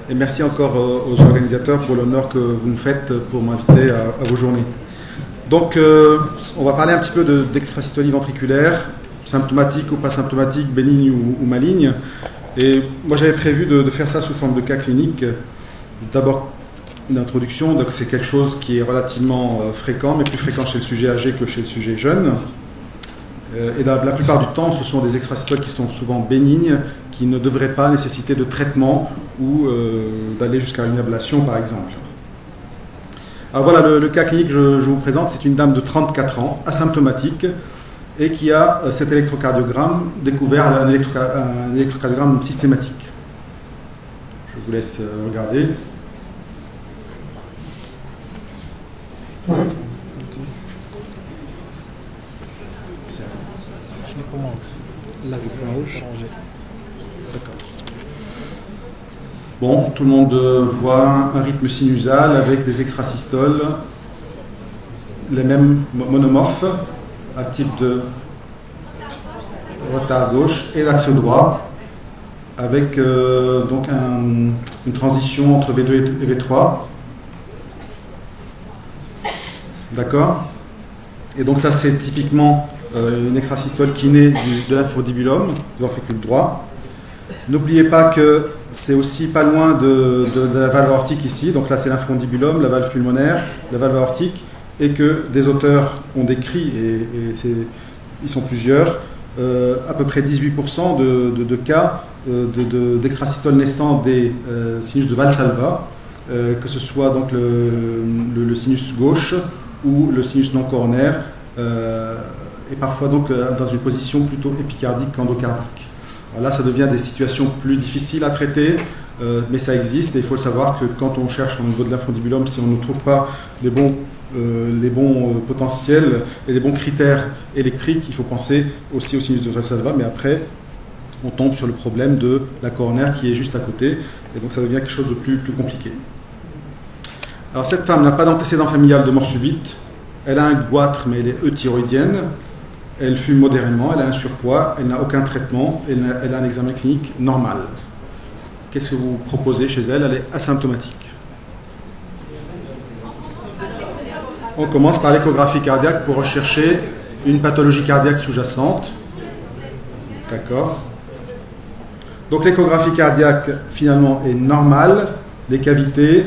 et merci encore aux organisateurs pour l'honneur que vous me faites pour m'inviter à vos journées. Donc, on va parler un petit peu d'extrasystolie ventriculaire, symptomatique ou pas symptomatique, bénigne ou maligne. Et moi, j'avais prévu de faire ça sous forme de cas clinique. D'abord, une introduction, donc c'est quelque chose qui est relativement fréquent, mais plus fréquent chez le sujet âgé que chez le sujet jeune. Et la plupart du temps, ce sont des extrasystoles qui sont souvent bénignes, qui ne devraient pas nécessiter de traitement ou d'aller jusqu'à une ablation, par exemple. Alors voilà, le cas clinique que je vous présente, c'est une dame de 34 ans, asymptomatique, et qui a cet électrocardiogramme découvert un électrocardiogramme systématique. Je vous laisse regarder. Là, c'est rouge. Bon, tout le monde voit un rythme sinusal avec des extrasystoles, les mêmes monomorphes, à type de retard gauche et l'axe droit, avec donc une transition entre V2 et V3. D'accord? Et donc ça, c'est typiquement une extrasystole qui naît de l'infundibulum, du ventricule droit. N'oubliez pas que c'est aussi pas loin de la valve aortique ici, donc là c'est l'infundibulum, la valve pulmonaire, la valve aortique, et que des auteurs ont décrit, et ils sont plusieurs, à peu près 18% de cas d'extrasystole naissant des sinus de Valsalva, que ce soit donc le sinus gauche ou le sinus non coronaire, et parfois donc dans une position plutôt épicardique qu'endocardique. Alors là, ça devient des situations plus difficiles à traiter, mais ça existe, et il faut le savoir que quand on cherche au niveau de l'infundibulum, si on ne trouve pas les bons potentiels et les bons critères électriques, il faut penser aussi au sinus de Valsalva, mais après, on tombe sur le problème de la coronaire qui est juste à côté, et donc ça devient quelque chose de plus compliqué. Alors cette femme n'a pas d'antécédent familial de mort subite, elle a un goitre, mais elle est euthyroïdienne, elle fume modérément, elle a un surpoids, elle n'a aucun traitement, elle a un examen clinique normal. Qu'est-ce que vous proposez chez elle? Elle est asymptomatique. On commence par l'échographie cardiaque pour rechercher une pathologie cardiaque sous-jacente. D'accord. Donc l'échographie cardiaque, finalement, est normale. Les cavités,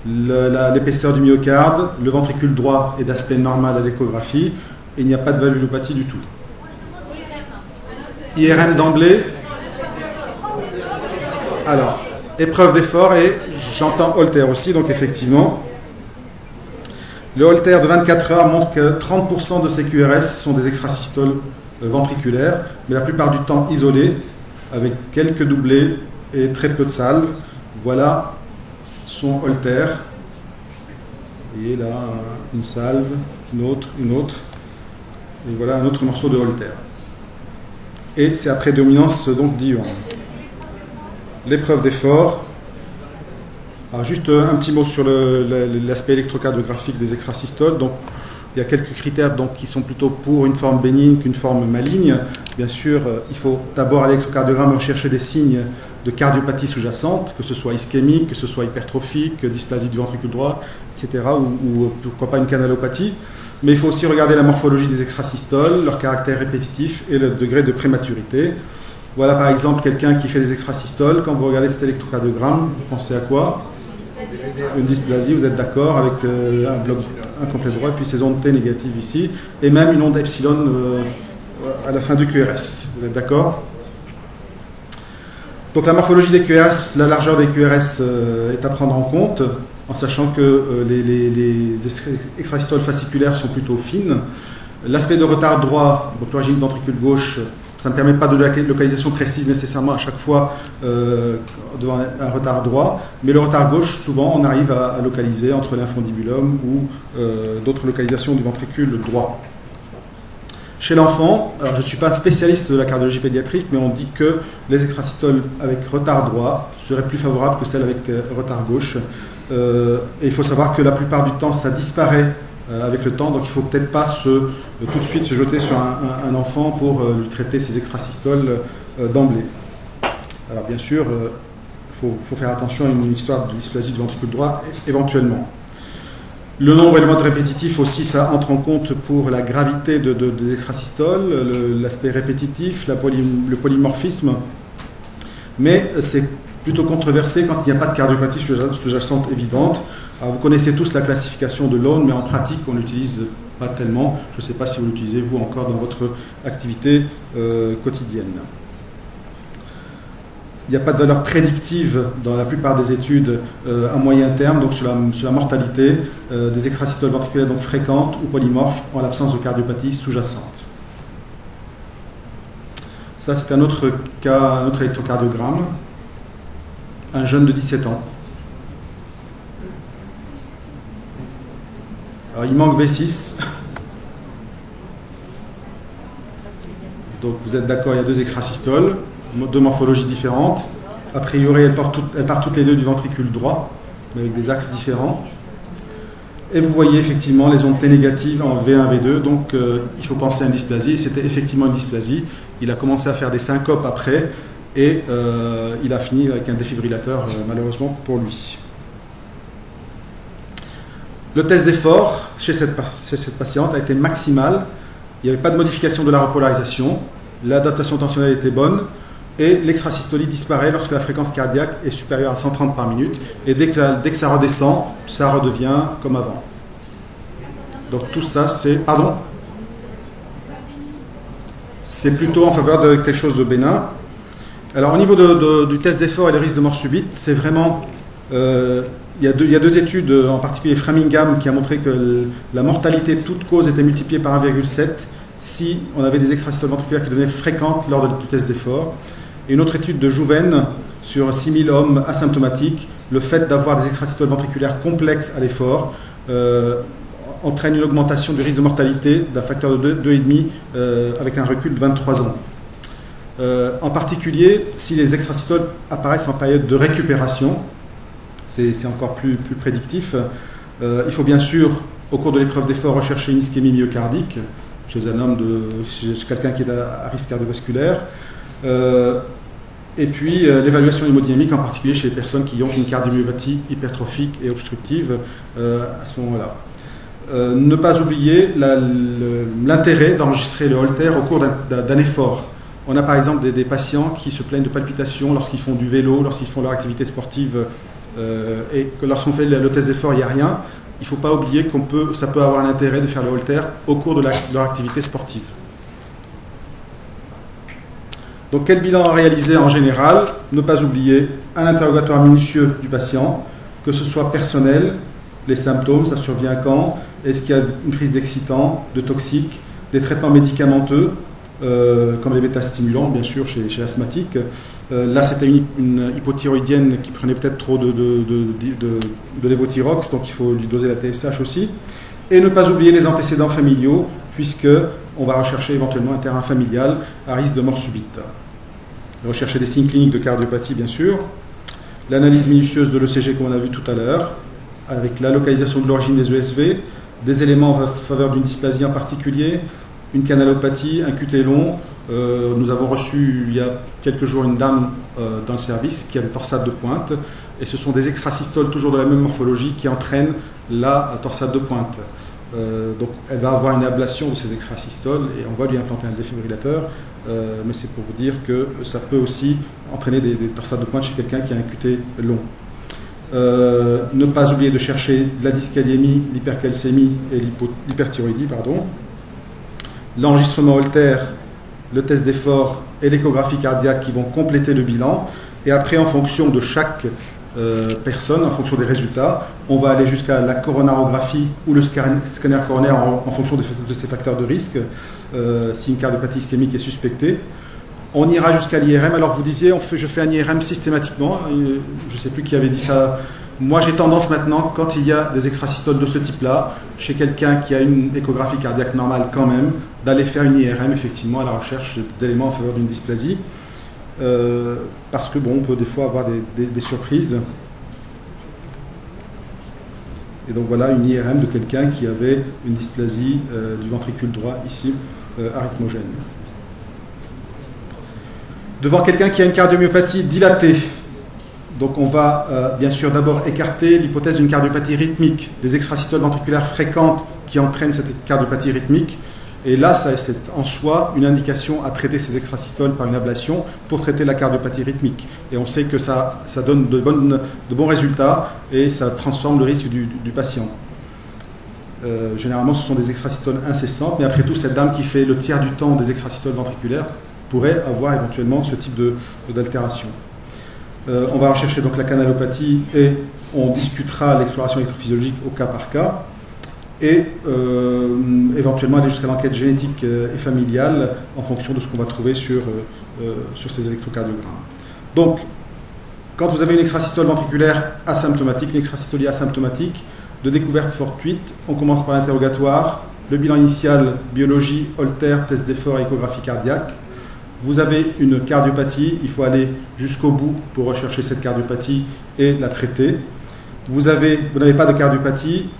l'épaisseur du myocarde, le ventricule droit est d'aspect normal à l'échographie. Et il n'y a pas de valvulopathie du tout. IRM d'emblée. Alors, épreuve d'effort, et j'entends Holter aussi, donc effectivement. Le Holter de 24 heures montre que 30% de ces QRS sont des extrasystoles ventriculaires, mais la plupart du temps isolés, avec quelques doublés et très peu de salve. Voilà son Holter. Vous voyez là, une salve, une autre. Et voilà un autre morceau de Holter. Et c'est après dominance donc diurne. L'épreuve d'effort. Alors juste un petit mot sur l'aspect électrocardiographique des extrasystoles. Donc il y a quelques critères donc, qui sont plutôt pour une forme bénigne qu'une forme maligne. Bien sûr, il faut d'abord à l'électrocardiogramme rechercher des signes de cardiopathie sous-jacente, que ce soit ischémique, que ce soit hypertrophique, dysplasie du ventricule droit, etc. Ou pourquoi pas une canalopathie. Mais il faut aussi regarder la morphologie des extrasystoles, leur caractère répétitif et le degré de prématurité. Voilà par exemple quelqu'un qui fait des extrasystoles. Quand vous regardez cet électrocardiogramme, vous pensez à quoi? Une dysplasie, vous êtes d'accord, avec un bloc incomplet droit, et puis ces ondes T négatives ici, et même une onde epsilon à la fin du QRS. Vous êtes d'accord? Donc la morphologie des QRS, la largeur des QRS est à prendre en compte, en sachant que les extrasystoles fasciculaires sont plutôt fines. L'aspect de retard droit, donc l'origine ventricule gauche, ça ne permet pas de localisation précise nécessairement à chaque fois devant un retard droit, mais le retard gauche, souvent, on arrive à localiser entre l'infundibulum ou d'autres localisations du ventricule droit. Chez l'enfant, alors je ne suis pas spécialiste de la cardiologie pédiatrique, mais on dit que les extrasystoles avec retard droit seraient plus favorables que celles avec retard gauche. Et il faut savoir que la plupart du temps, ça disparaît avec le temps, donc il ne faut peut-être pas tout de suite se jeter sur un enfant pour lui traiter ses extrasystoles d'emblée. Alors bien sûr, il faut faire attention à une histoire de dysplasie du ventricule droit éventuellement. Le nombre et le mode répétitif aussi, ça entre en compte pour la gravité des extrasystoles, l'aspect répétitif, le polymorphisme, mais c'est plutôt controversé quand il n'y a pas de cardiopathie sous-jacente évidente. Alors, vous connaissez tous la classification de Lone, mais en pratique, on l'utilise pas tellement. Je ne sais pas si vous l'utilisez, vous, encore dans votre activité quotidienne. Il n'y a pas de valeur prédictive dans la plupart des études à moyen terme, donc sur la mortalité des extrasystoles ventriculaires donc fréquentes ou polymorphes en l'absence de cardiopathie sous-jacente. Ça, c'est un autre cas, un autre électrocardiogramme. Un jeune de 17 ans. Alors, il manque V6. Donc, vous êtes d'accord, il y a deux extrasystoles, deux morphologies différentes. A priori, elles partent toutes les deux du ventricule droit, mais avec des axes différents. Et vous voyez effectivement les ondes T négatives en V1, V2, donc il faut penser à une dysplasie. C'était effectivement une dysplasie. Il a commencé à faire des syncopes après, et il a fini avec un défibrillateur, malheureusement pour lui. Le test d'effort chez cette patiente a été maximal. Il n'y avait pas de modification de la repolarisation. L'adaptation tensionnelle était bonne. Et l'extrasystolie disparaît lorsque la fréquence cardiaque est supérieure à 130 par minute. Et dès que ça redescend, ça redevient comme avant. Donc tout ça, c'est... Pardon ? C'est plutôt en faveur de quelque chose de bénin. Alors au niveau du test d'effort et des risques de mort subite, c'est vraiment... il y a deux études, en particulier Framingham, qui a montré que la mortalité toute cause était multipliée par 1,7 si on avait des extrasystoles ventriculaires qui devenaient fréquentes lors du test d'effort. Et une autre étude de Jouven sur 6000 hommes asymptomatiques, le fait d'avoir des extrasystoles ventriculaires complexes à l'effort entraîne une augmentation du risque de mortalité d'un facteur de 2,5 avec un recul de 23 ans. En particulier, si les extrasystoles apparaissent en période de récupération, c'est encore plus prédictif. Il faut bien sûr, au cours de l'épreuve d'effort, rechercher une ischémie myocardique chez un homme, chez quelqu'un qui est à risque cardiovasculaire. Et puis l'évaluation hémodynamique, en particulier chez les personnes qui ont une cardiomyopathie hypertrophique et obstructive à ce moment-là. Ne pas oublier l'intérêt d'enregistrer le Holter au cours d'un effort. On a par exemple des patients qui se plaignent de palpitations lorsqu'ils font du vélo, lorsqu'ils font leur activité sportive, et que lorsqu'on fait le test d'effort, il n'y a rien. Il ne faut pas oublier que ça peut avoir un intérêt de faire le Holter au cours de leur activité sportive. Donc quel bilan réaliser en général? Ne pas oublier un interrogatoire minutieux du patient, que ce soit personnel, les symptômes, ça survient quand, est-ce qu'il y a une prise d'excitants, de toxiques, des traitements médicamenteux, comme les bêta-stimulants, bien sûr, chez l'asthmatique. Là, c'était une hypothyroïdienne qui prenait peut-être trop de lévothyrox, donc il faut lui doser la TSH aussi. Et ne pas oublier les antécédents familiaux, puisqu'on va rechercher éventuellement un terrain familial à risque de mort subite. Rechercher des signes cliniques de cardiopathie, bien sûr. L'analyse minutieuse de l'ECG, comme on a vu tout à l'heure, avec la localisation de l'origine des ESV, des éléments en faveur d'une dysplasie en particulier, une canalopathie, un QT long. Nous avons reçu il y a quelques jours une dame dans le service qui a des torsades de pointe, et ce sont des extrasystoles toujours de la même morphologie qui entraînent la torsade de pointe. Donc elle va avoir une ablation de ces extrasystoles et on va lui implanter un défibrillateur, mais c'est pour vous dire que ça peut aussi entraîner des torsades de pointe chez quelqu'un qui a un QT long. Ne pas oublier de chercher la dyskaliémie, l'hypercalcémie et l'hyperthyroïdie, pardon. L'enregistrement Holter, le test d'effort et l'échographie cardiaque qui vont compléter le bilan. Et après, en fonction de chaque personne, en fonction des résultats, on va aller jusqu'à la coronarographie ou le scanner coronaire en fonction de ces facteurs de risque, si une cardiopathie ischémique est suspectée. On ira jusqu'à l'IRM. Alors vous disiez, je fais un IRM systématiquement. Je ne sais plus qui avait dit ça. Moi, j'ai tendance maintenant, quand il y a des extrasystoles de ce type-là, chez quelqu'un qui a une échographie cardiaque normale quand même, d'aller faire une IRM effectivement à la recherche d'éléments en faveur d'une dysplasie. Parce que bon, on peut des fois avoir des surprises. Et donc voilà une IRM de quelqu'un qui avait une dysplasie du ventricule droit ici, arythmogène. Devant quelqu'un qui a une cardiomyopathie dilatée, Donc on va bien sûr d'abord écarter l'hypothèse d'une cardiopathie rythmique, les extrasystoles ventriculaires fréquentes qui entraînent cette cardiopathie rythmique. Et là, c'est en soi une indication à traiter ces extrasystoles par une ablation pour traiter la cardiopathie rythmique. Et on sait que ça donne de bons résultats et ça transforme le risque du patient. Généralement, ce sont des extrasystoles incessantes, mais après tout, cette dame qui fait le tiers du temps des extrasystoles ventriculaires pourrait avoir éventuellement ce type d'altération. On va rechercher donc la canalopathie et on discutera l'exploration électrophysiologique au cas par cas. Et éventuellement aller jusqu'à l'enquête génétique et familiale en fonction de ce qu'on va trouver sur ces électrocardiogrammes. Donc, quand vous avez une extrasystole ventriculaire asymptomatique, une extrasystolie asymptomatique, de découverte fortuite, on commence par l'interrogatoire, le bilan initial, biologie, Holter, test d'effort, échographie cardiaque. Vous avez une cardiopathie, il faut aller jusqu'au bout pour rechercher cette cardiopathie et la traiter. Vous n'avez pas de cardiopathie,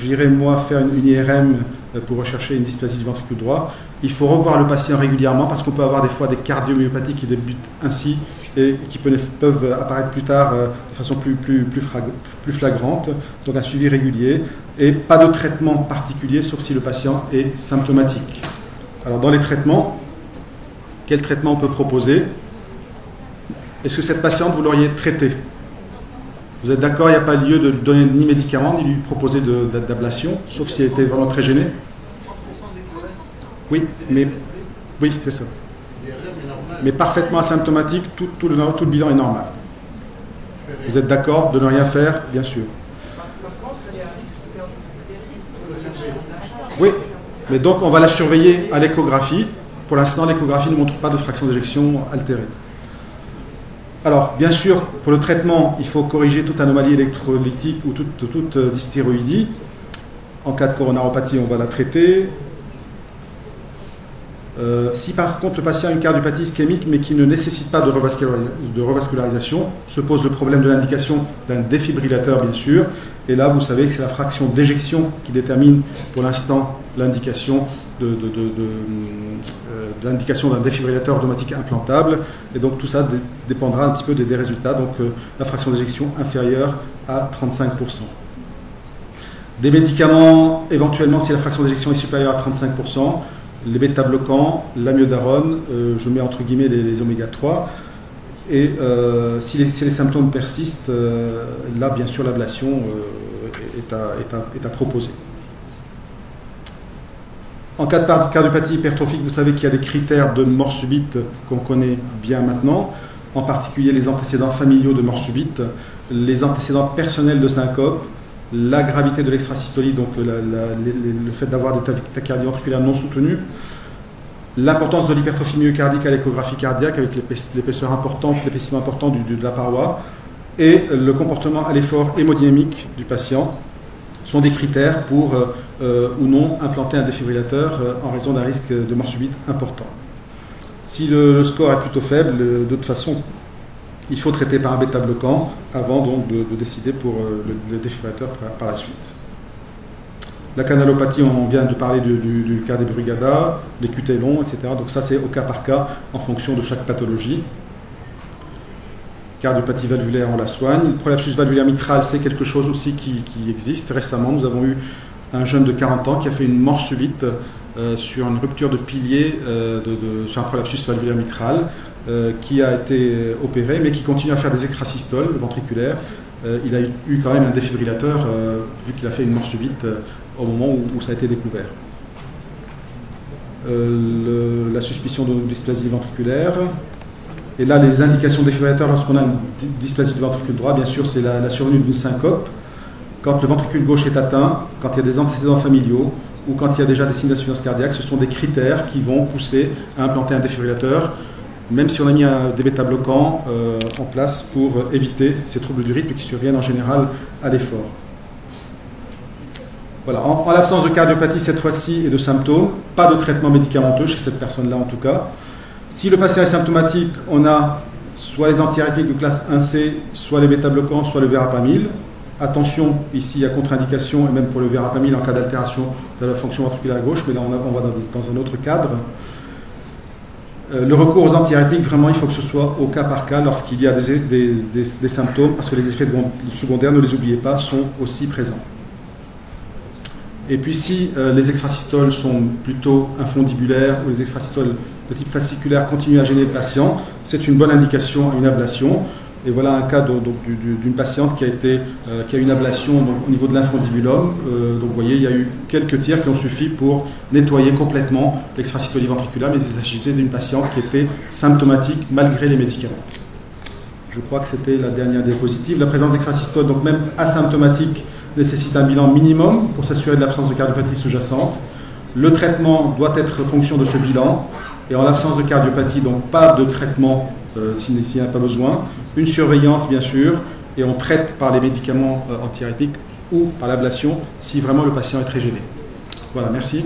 j'irai moi faire une IRM pour rechercher une dysplasie du ventricule droit. Il faut revoir le patient régulièrement parce qu'on peut avoir des fois des cardiomyopathies qui débutent ainsi et qui peuvent apparaître plus tard de façon plus flagrante. Donc un suivi régulier et pas de traitement particulier sauf si le patient est symptomatique. Alors dans les traitements, quel traitement on peut proposer? Est-ce que cette patiente, vous l'auriez traitée? Vous êtes d'accord, il n'y a pas lieu de donner ni médicaments, ni lui proposer d'ablation, sauf si elle était vraiment très gênée. Oui, mais oui, c'est ça. Mais parfaitement asymptomatique, tout le bilan est normal. Vous êtes d'accord de ne rien faire, bien sûr. Oui, mais donc on va la surveiller à l'échographie. Pour l'instant, l'échographie ne montre pas de fraction d'éjection altérée. Alors, bien sûr, pour le traitement, il faut corriger toute anomalie électrolytique ou toute dysthyroïdie. En cas de coronaropathie, on va la traiter. Si par contre le patient a une cardiopathie ischémique mais qui ne nécessite pas de revascularisation, se pose le problème de l'indication d'un défibrillateur, bien sûr. Et là, vous savez que c'est la fraction d'éjection qui détermine pour l'instant l'indication d'un défibrillateur automatique implantable, et donc tout ça dépendra un petit peu des résultats, donc la fraction d'éjection inférieure à 35%. Des médicaments, éventuellement si la fraction d'éjection est supérieure à 35%, les bêta-bloquants, l'amiodarone, je mets entre guillemets les oméga 3, et si les symptômes persistent, là bien sûr l'ablation est à proposer. En cas de cardiopathie hypertrophique, vous savez qu'il y a des critères de mort subite qu'on connaît bien maintenant, en particulier les antécédents familiaux de mort subite, les antécédents personnels de syncope, la gravité de l'extrasystolie, donc le fait d'avoir des tachycardies ventriculaires non soutenues, l'importance de l'hypertrophie myocardique à l'échographie cardiaque avec l'épaisseur importante, l'épaississement important de la paroi, et le comportement à l'effort hémodynamique du patient sont des critères pour ou non implanter un défibrillateur en raison d'un risque de mort subite important. Si le score est plutôt faible, de toute façon, il faut traiter par un bêta-bloquant avant donc de décider pour le défibrillateur par la suite. La canalopathie, on vient de parler du cas des Brugada, les QT longs, etc. Donc ça, c'est au cas par cas en fonction de chaque pathologie. Cardiopathie valvulaire, on la soigne. Le prolapsus valvulaire mitral, c'est quelque chose aussi qui existe. Récemment, nous avons eu un jeune de 40 ans qui a fait une mort subite sur une rupture de pilier sur un prolapsus valvulaire mitral qui a été opéré, mais qui continue à faire des extrasystoles ventriculaires. Il a eu quand même un défibrillateur vu qu'il a fait une mort subite au moment où ça a été découvert. La suspicion de dysplasie ventriculaire. Et là, les indications défibrillateurs lorsqu'on a une dysplasie du ventricule droit, bien sûr, c'est la survenue d'une syncope. Quand le ventricule gauche est atteint, quand il y a des antécédents familiaux ou quand il y a déjà des signes d'insuffisance cardiaque, ce sont des critères qui vont pousser à implanter un défibrillateur, même si on a mis des bêta-bloquants en place pour éviter ces troubles du rythme qui surviennent en général à l'effort. Voilà. En l'absence de cardiopathie cette fois-ci et de symptômes, pas de traitement médicamenteux chez cette personne-là en tout cas. Si le patient est symptomatique, on a soit les antiarythmiques de classe 1C, soit les bêta-bloquants, soit le verapamil. Attention, ici il y a contre-indication, et même pour le verapamil en cas d'altération de la fonction ventriculaire gauche, mais là on va dans un autre cadre. Le recours aux antiarythmiques, vraiment, il faut que ce soit au cas par cas lorsqu'il y a des symptômes, parce que les effets secondaires, ne les oubliez pas, sont aussi présents. Et puis si les extrasystoles sont plutôt infundibulaires ou les extrasystoles de type fasciculaire continuent à gêner le patient, c'est une bonne indication à une ablation. Et voilà un cas d'une patiente qui a une ablation au niveau de l'infundibulum. Donc vous voyez, il y a eu quelques tirs qui ont suffi pour nettoyer complètement l'extrasystolie ventriculaire, mais il s'agissait d'une patiente qui était symptomatique malgré les médicaments. Je crois que c'était la dernière diapositive. La présence d'extrasystole, donc même asymptomatique, nécessite un bilan minimum pour s'assurer de l'absence de cardiopathie sous-jacente. Le traitement doit être fonction de ce bilan. Et en l'absence de cardiopathie, donc pas de traitement s'il n'y a pas besoin. Une surveillance, bien sûr, et on traite par les médicaments antiarythmiques ou par l'ablation si vraiment le patient est très gêné. Voilà, merci.